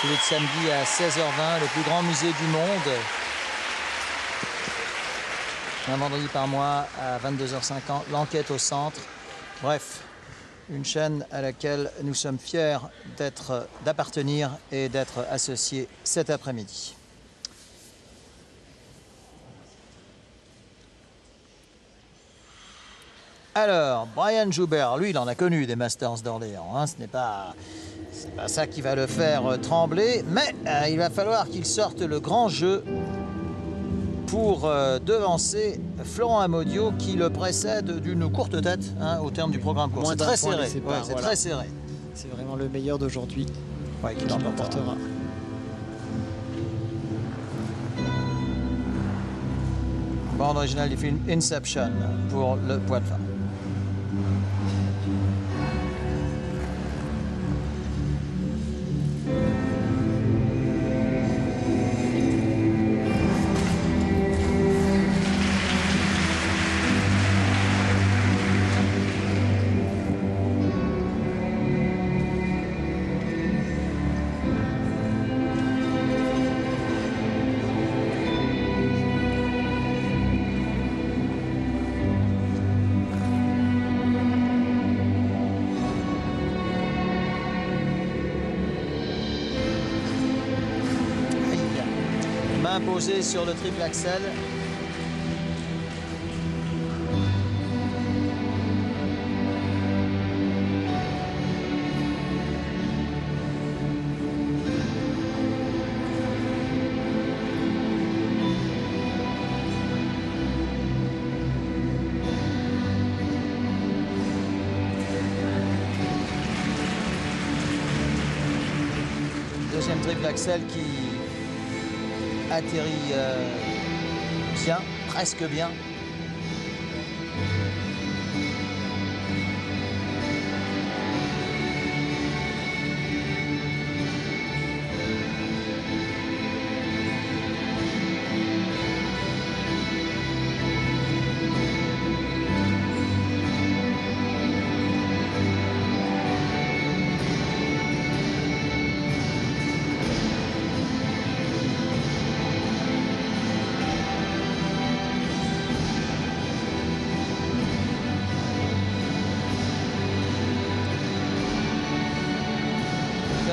tous les samedis à 16h20, le plus grand musée du monde. Un vendredi par mois à 22h50, l'enquête au centre. Bref, une chaîne à laquelle nous sommes fiers d'appartenir et d'être associés cet après-midi. Alors, Brian Joubert, lui, il en a connu des Masters d'Orléans. Hein. C'est pas ça qui va le faire trembler, mais il va falloir qu'il sorte le grand jeu pour devancer Florent Amodio qui le précède d'une courte tête hein, au terme du programme court. C'est très serré. C'est très serré. C'est vraiment le meilleur d'aujourd'hui qui l'emportera. Bande originale du film Inception pour le poids de fin. Posé sur le triple axel. Deuxième triple axel qui atterrit bien, presque bien.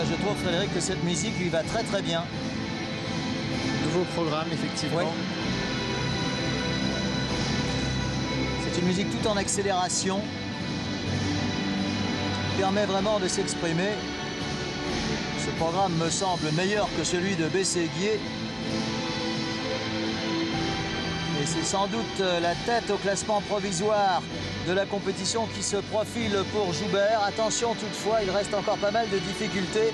Je trouve, Frédéric, que cette musique lui va très très bien. Nouveau programme, effectivement. Oui. C'est une musique tout en accélération. Qui permet vraiment de s'exprimer. Ce programme me semble meilleur que celui de Bességuier. Et c'est sans doute la tête au classement provisoire de la compétition qui se profile pour Joubert. Attention toutefois, il reste encore pas mal de difficultés.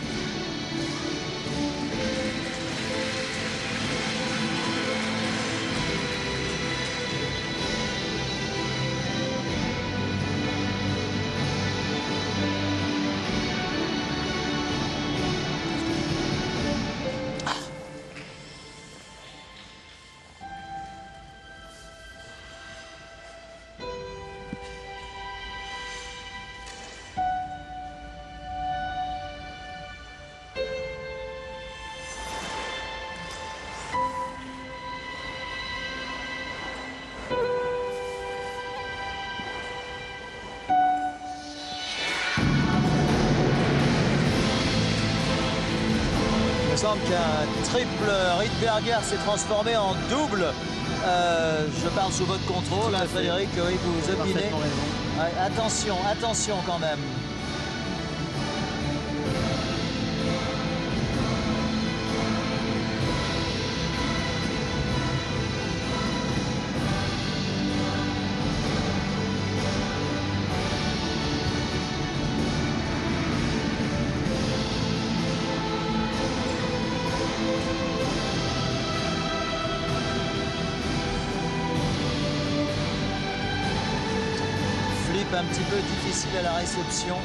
Il me semble qu'un triple Rittberger s'est transformé en double. Je parle sous votre contrôle, hein, Frédéric, oui, vous opinez. Ouais, attention, attention quand même. Un petit peu difficile à la réception.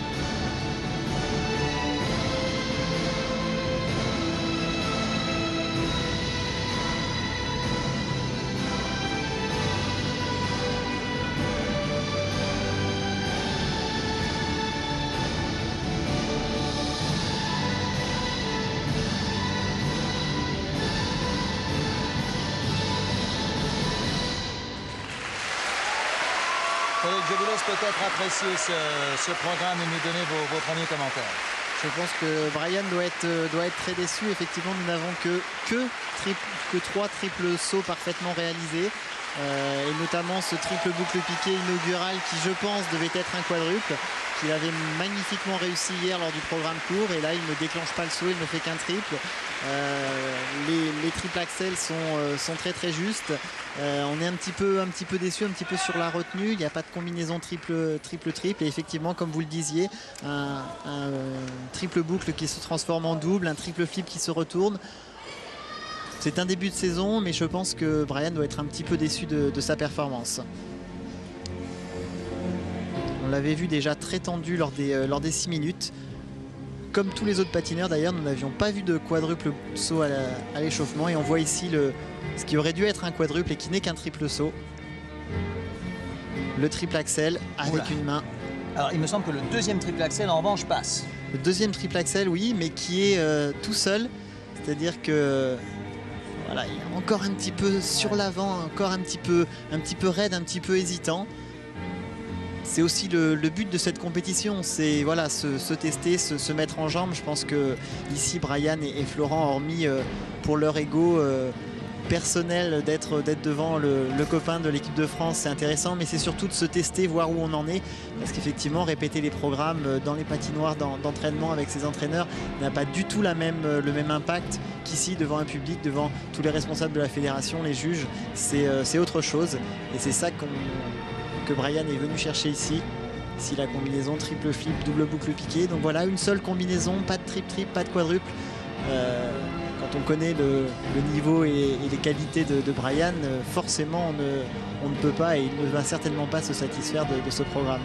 vous laisse peut-être apprécier ce programme et nous donner vos premiers commentaires. Je pense que Brian doit être très déçu. Effectivement, nous n'avons que 3 triples sauts parfaitement réalisés. Et notamment ce triple boucle piqué inaugural qui, je pense, devait être un quadruple, qu'il avait magnifiquement réussi hier lors du programme court. Et là, il ne déclenche pas le saut, il ne fait qu'un triple. Les triples axels sont très très justes. On est un petit peu déçu, un petit peu sur la retenue. Il n'y a pas de combinaison triple. Et effectivement, comme vous le disiez, un triple boucle qui se transforme en double, un triple flip qui se retourne. C'est un début de saison, mais je pense que Brian doit être un petit peu déçu de sa performance. On l'avait vu déjà très tendu lors des 6 minutes. Comme tous les autres patineurs d'ailleurs, nous n'avions pas vu de quadruple saut à l'échauffement. Et on voit ici ce qui aurait dû être un quadruple et qui n'est qu'un triple saut. Le triple axel avec une main. Alors il me semble que le deuxième triple axel en revanche passe. Le deuxième triple axel, oui, mais qui est tout seul. C'est-à-dire que... Voilà, il est encore un petit peu sur l'avant, encore un petit peu raide, un petit peu hésitant. C'est aussi le but de cette compétition, c'est voilà, se tester, se mettre en jambes. Je pense que ici Brian et Florent, hormis pour leur ego personnel d'être devant le copain de l'équipe de France, c'est intéressant, mais c'est surtout de se tester, voir où on en est, parce qu'effectivement répéter les programmes dans les patinoires d'entraînement avec ses entraîneurs n'a pas du tout le même impact qu'ici devant un public, devant tous les responsables de la fédération, les juges. C'est autre chose, et c'est ça que Brian est venu chercher ici. Ici la combinaison triple flip, double boucle piqué. Donc voilà, une seule combinaison, pas de triple, pas de quadruple. Quand on connaît le niveau et les qualités de Brian, forcément on ne peut pas, et il ne va certainement pas se satisfaire de ce programme.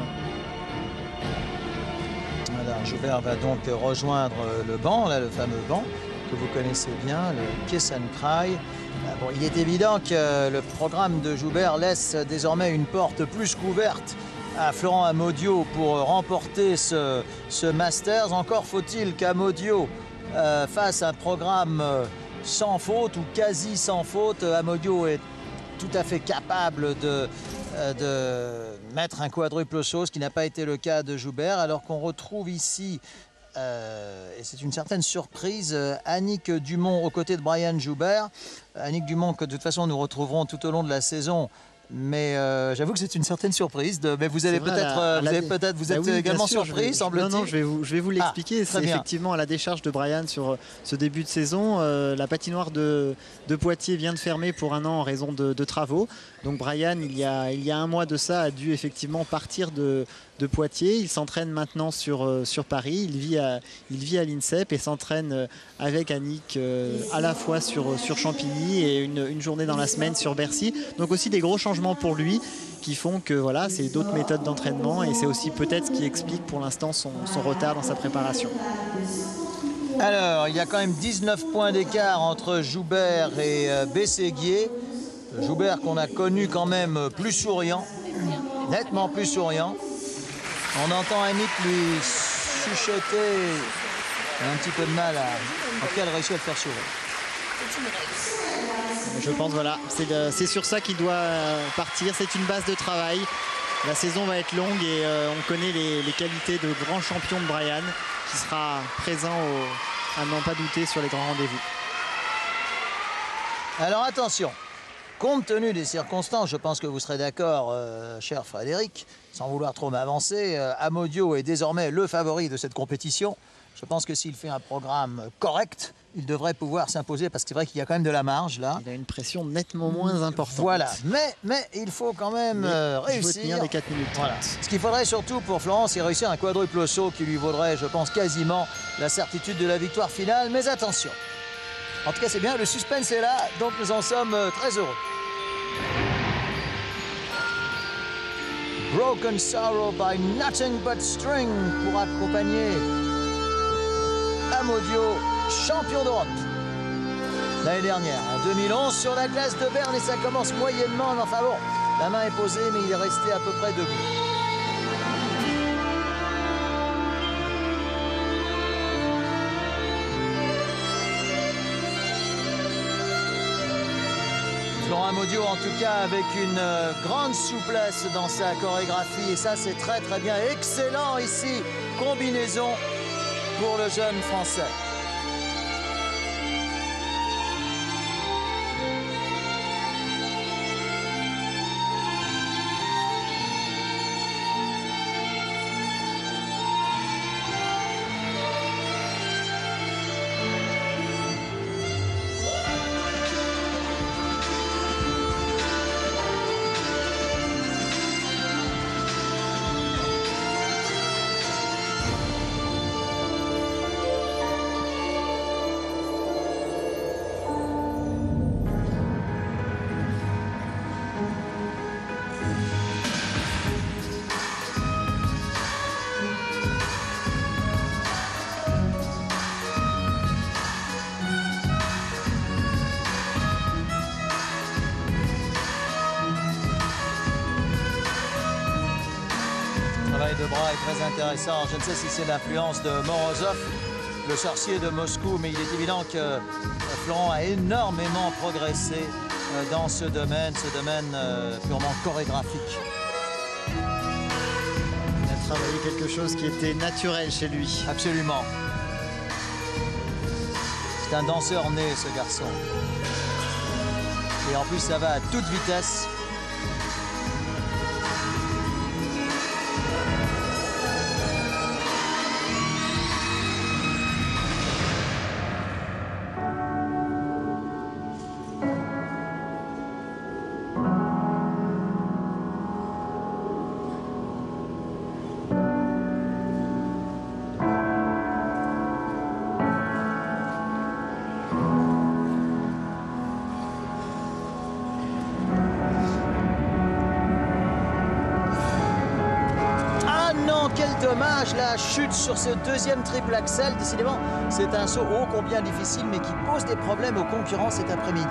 Voilà, Joubert va donc rejoindre le banc, là, le fameux banc que vous connaissez bien, le Kiss and Cry. Bon, il est évident que le programme de Joubert laisse désormais une porte plus qu'ouverte à Florent Amodio pour remporter ce Masters. Encore faut-il qu'Amodio fasse un programme sans faute ou quasi sans faute. Amodio est tout à fait capable de mettre un quadruple saut, ce qui n'a pas été le cas de Joubert, alors qu'on retrouve ici, et c'est une certaine surprise, Annick Dumont aux côtés de Brian Joubert. Annick Dumont que de toute façon nous retrouverons tout au long de la saison. Mais j'avoue que c'est une certaine surprise. Mais vous allez peut-être, vous êtes également surpris, semble-t-il. Non, je vais vous l'expliquer. C'est effectivement à la décharge de Brian sur ce début de saison. La patinoire de Poitiers vient de fermer pour un an en raison de travaux. Donc Brian, il y a un mois de ça, a dû effectivement partir de Poitiers. Il s'entraîne maintenant sur Paris. Il vit à l'INSEP et s'entraîne avec Annick à la fois sur Champigny et une journée dans la semaine sur Bercy. Donc aussi des gros changements pour lui qui font que voilà, c'est d'autres méthodes d'entraînement, et c'est aussi peut-être ce qui explique pour l'instant son retard dans sa préparation. Alors, il y a quand même 19 points d'écart entre Joubert et Bességuier. Joubert qu'on a connu quand même plus souriant, nettement plus souriant. On entend Annick lui chuchoter, un petit peu de mal en tout cas, elle a réussi à le faire sourire. Je pense voilà, c'est sur ça qu'il doit partir. C'est une base de travail. La saison va être longue et on connaît les qualités de grand champion de Brian, qui sera présent à n'en pas douter sur les grands rendez-vous. Alors attention, compte tenu des circonstances, je pense que vous serez d'accord, cher Frédéric, sans vouloir trop m'avancer, Amodio est désormais le favori de cette compétition. Je pense que s'il fait un programme correct, il devrait pouvoir s'imposer, parce que c'est vrai qu'il y a quand même de la marge là. Il a une pression nettement moins importante. Voilà, mais il faut quand même réussir. Il faut tenir les 4 minutes 30. Voilà. Ce qu'il faudrait surtout pour Florent, c'est réussir un quadruple saut qui lui vaudrait, je pense, quasiment la certitude de la victoire finale. Mais attention, en tout cas c'est bien, le suspense est là, donc nous en sommes très heureux. Broken Sorrow by Nothing But String pour accompagner Amodio, champion d'Europe l'année dernière, en 2011 sur la glace de Berne, et ça commence moyennement, mais enfin bon, la main est posée, mais il est resté à peu près debout. Florent Amodiot, en tout cas, avec une grande souplesse dans sa chorégraphie. Et ça, c'est très, très bien. Excellent ici. Combinaison pour le jeune Français. De bras est très intéressant. Je ne sais si c'est l'influence de Morozov, le sorcier de Moscou, mais il est évident que Florent a énormément progressé dans ce domaine purement chorégraphique. Il a travaillé quelque chose qui était naturel chez lui. Absolument. C'est un danseur né, ce garçon. Et en plus, ça va à toute vitesse. Quel dommage la chute sur ce deuxième triple axel. Décidément, c'est un saut ô combien difficile, mais qui pose des problèmes aux concurrents cet après-midi.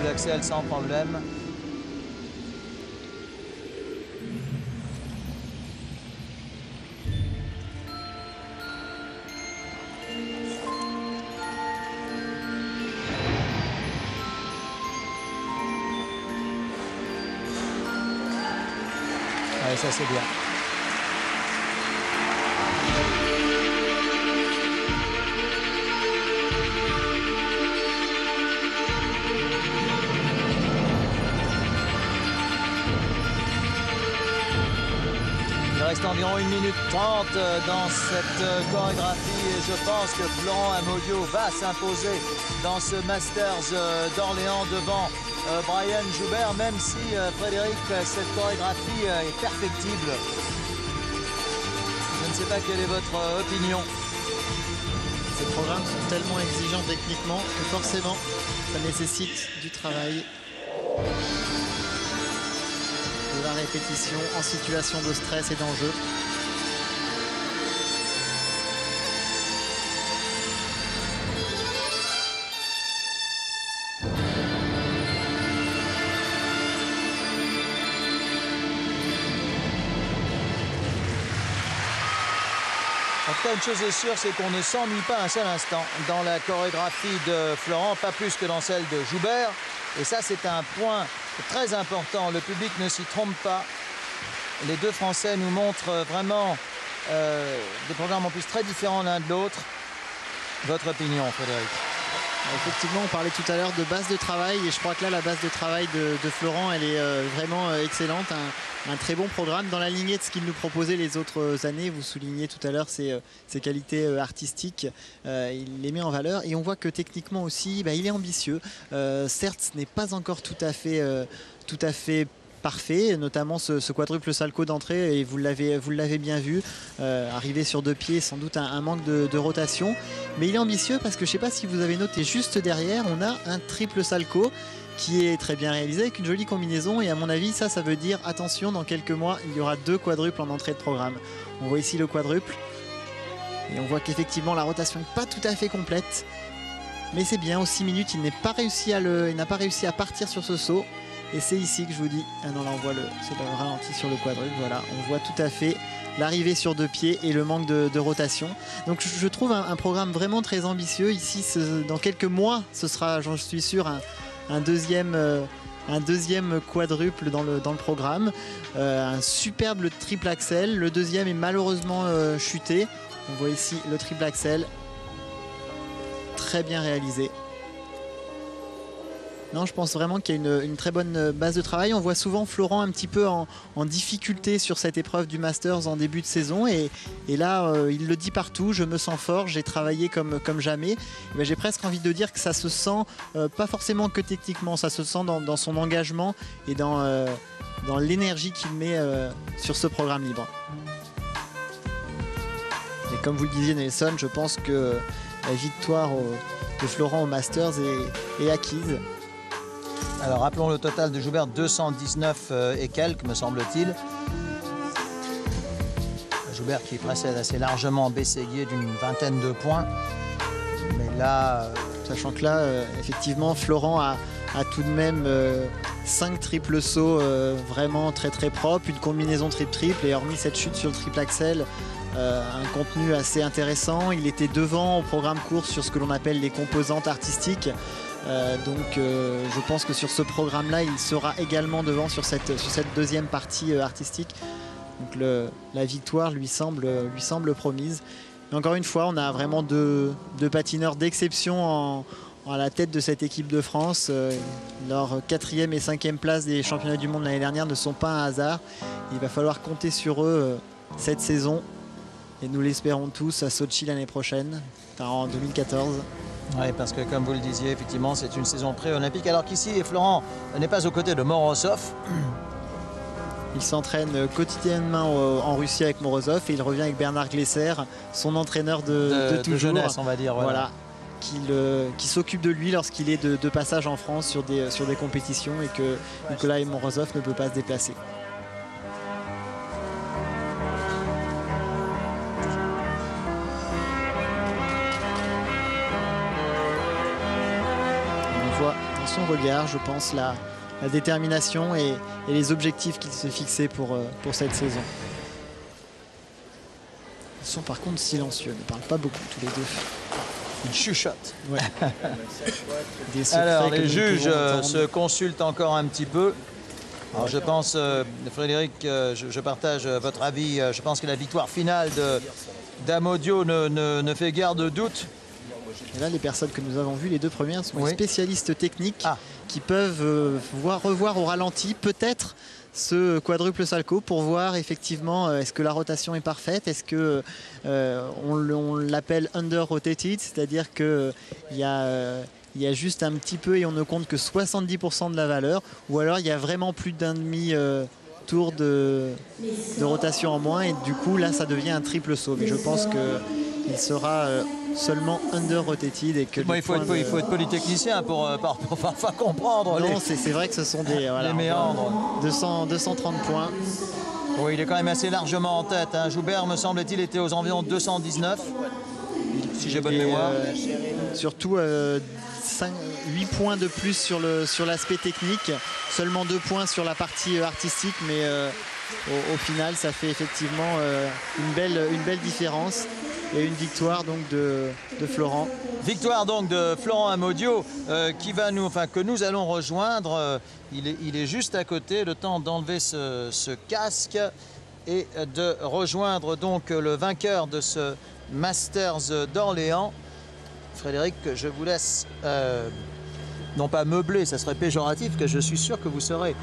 Axel sans problème. Allez, ça c'est bien. Il reste environ 1 minute 30 dans cette chorégraphie et je pense que Florent Amodiot va s'imposer dans ce Masters d'Orléans devant Brian Joubert, même si Frédéric, cette chorégraphie est perfectible. Je ne sais pas quelle est votre opinion. Ces programmes sont tellement exigeants techniquement que forcément ça nécessite du travail, de la répétition en situation de stress et d'enjeu. En tout cas, une chose est sûre, c'est qu'on ne s'ennuie pas un seul instant dans la chorégraphie de Florent, pas plus que dans celle de Joubert. Et ça, c'est un point très important. Le public ne s'y trompe pas. Les deux Français nous montrent vraiment des programmes en plus très différents l'un de l'autre. Votre opinion, Frédéric? Effectivement, on parlait tout à l'heure de base de travail et je crois que là, la base de travail de Florent, elle est vraiment excellente. Un très bon programme dans la lignée de ce qu'il nous proposait les autres années. Vous soulignez tout à l'heure ses qualités artistiques. Il les met en valeur et on voit que techniquement aussi, il est ambitieux. Certes, ce n'est pas encore tout à fait parfait, notamment ce quadruple salco d'entrée, et vous l'avez bien vu, arriver sur 2 pieds, sans doute un manque de rotation, mais il est ambitieux parce que je ne sais pas si vous avez noté juste derrière, on a un triple salco qui est très bien réalisé, avec une jolie combinaison. Et à mon avis, ça veut dire, attention, dans quelques mois, il y aura 2 quadruples en entrée de programme. On voit ici le quadruple. Et on voit qu'effectivement, la rotation n'est pas tout à fait complète. Mais c'est bien, aux 6 minutes, il n'a pas réussi à partir sur ce saut. Et c'est ici que je vous dis, ah non, là on voit c'est le ralenti sur le quadruple, voilà, on voit tout à fait l'arrivée sur 2 pieds et le manque de rotation. Donc je trouve un programme vraiment très ambitieux. Ici, dans quelques mois, ce sera, j'en suis sûr, un deuxième quadruple dans le programme. Un superbe triple axel. Le deuxième est malheureusement chuté. On voit ici le triple axel. Très bien réalisé. Non, je pense vraiment qu'il y a une très bonne base de travail. On voit souvent Florent un petit peu en difficulté sur cette épreuve du Masters en début de saison. Et là, il le dit partout, je me sens fort, j'ai travaillé comme jamais. J'ai presque envie de dire que ça se sent, pas forcément que techniquement, ça se sent dans son engagement et dans l'énergie qu'il met sur ce programme libre. Et comme vous le disiez, Nelson, je pense que la victoire de Florent au Masters est acquise. Alors rappelons le total de Joubert, 219 et quelques me semble-t-il. Joubert qui précède assez largement Bességuier d'une vingtaine de points. Mais là, sachant que là, effectivement, Florent a tout de même 5 triples sauts vraiment très très propres, une combinaison triple-triple et hormis cette chute sur le triple axel, un contenu assez intéressant. Il était devant au programme course sur ce que l'on appelle les composantes artistiques. Donc je pense que sur ce programme là il sera également devant sur cette deuxième partie artistique. Donc la victoire lui semble promise. Et encore une fois, on a vraiment deux patineurs d'exception à la tête de cette équipe de France. Leur 4e et 5e place des championnats du monde l'année dernière ne sont pas un hasard. Il va falloir compter sur eux cette saison et nous l'espérons tous à Sochi l'année prochaine, en 2014. Oui, parce que comme vous le disiez, effectivement, c'est une saison pré-olympique. Alors qu'ici, Florent n'est pas aux côtés de Morozov. Il s'entraîne quotidiennement en Russie avec Morozov et il revient avec Bernard Glesser, son entraîneur de toujours, jeunesse, on va dire. Voilà, qui s'occupe de lui lorsqu'il est de passage en France sur des compétitions et que Nicolas Morozov ne peut pas se déplacer. Son regard, je pense, la détermination et les objectifs qu'il s'est fixés pour cette saison. Ils sont par contre silencieux, ne parlent pas beaucoup tous les deux. Ils chuchotent. Ouais. Alors les juges se consultent encore un petit peu. Alors je pense, Frédéric, je partage votre avis. Je pense que la victoire finale d'Amodio ne fait guère de doute. Et là, les personnes que nous avons vues, les 2 premières, sont des spécialistes techniques qui peuvent revoir au ralenti peut-être ce quadruple salco pour voir effectivement est-ce que la rotation est parfaite, est-ce que on l'appelle under-rotated, c'est-à-dire qu'il y a juste un petit peu et on ne compte que 70% de la valeur, ou alors il y a vraiment plus d'un demi tour de rotation en moins et du coup là ça devient un triple saut. Mais je pense qu'il sera seulement under-rotated et que il faut être polytechnicien pour parfois comprendre. Non, c'est vrai que ce sont des méandres. 230 points. Oui, il est quand même assez largement en tête. Hein. Joubert, me semble-t-il, était aux environs de 219, si j'ai bonne mémoire. Surtout 8 points de plus sur l'aspect technique, seulement 2 points sur la partie artistique, mais au final, ça fait effectivement une belle différence. Et une victoire donc de Florent. Victoire donc de Florent Amodio que nous allons rejoindre. Il est juste à côté, le temps d'enlever ce casque et de rejoindre donc le vainqueur de ce Masters d'Orléans. Frédéric, je vous laisse non pas meubler, ça serait péjoratif, que je suis sûr que vous saurez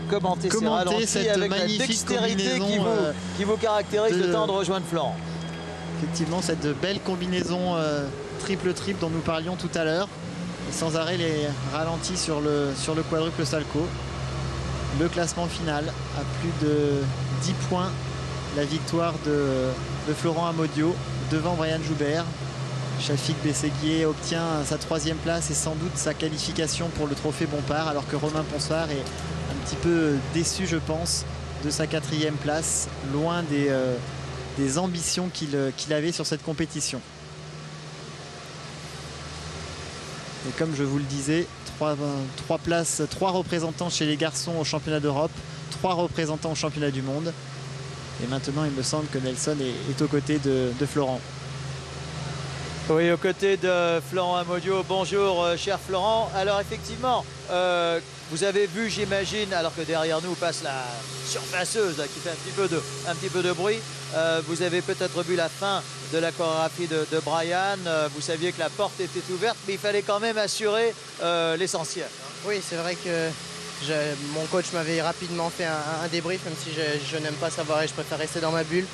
commenter ces ralentis avec la dextérité qui vous caractérise le temps de rejoindre Florent. Effectivement, cette belle combinaison triple-triple dont nous parlions tout à l'heure. Et sans arrêt les ralentis sur le quadruple salco. Le classement final à plus de 10 points. La victoire de Florent Amodio devant Brian Joubert. Shafik Besseguier obtient sa 3e place et sans doute sa qualification pour le trophée Bompard, alors que Romain Ponsard est un petit peu déçu, je pense, de sa 4e place, loin des ambitions qu'il avait sur cette compétition. Et comme je vous le disais, 3 représentants chez les garçons au championnat d'Europe, 3 représentants au championnat du monde. Et maintenant, il me semble que Nelson est aux côtés de Florent. Oui, aux côtés de Florent Amodiot. Bonjour, cher Florent. Alors, effectivement, vous avez vu, j'imagine, alors que derrière nous passe la surfaceuse là, qui fait un petit peu de bruit. Vous avez peut-être vu la fin de la chorégraphie de Brian. Vous saviez que la porte était ouverte, mais il fallait quand même assurer l'essentiel. Oui, c'est vrai que mon coach m'avait rapidement fait un débrief, même si je n'aime pas savoir et je préfère rester dans ma bulle.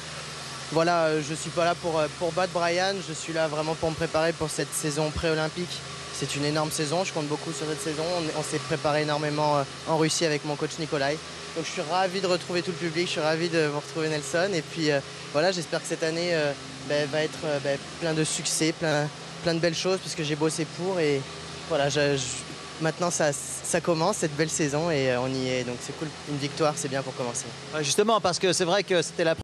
Voilà, je ne suis pas là pour battre Brian, je suis là vraiment pour me préparer pour cette saison pré-olympique. C'est une énorme saison, je compte beaucoup sur cette saison. On s'est préparé énormément en Russie avec mon coach Nikolai. Donc je suis ravi de retrouver tout le public, je suis ravi de vous retrouver Nelson. Et puis voilà, j'espère que cette année va être plein de succès, plein de belles choses, puisque j'ai bossé pour. Et voilà, maintenant ça commence, cette belle saison, et on y est. Donc c'est cool, une victoire, c'est bien pour commencer. Justement, parce que c'est vrai que c'était la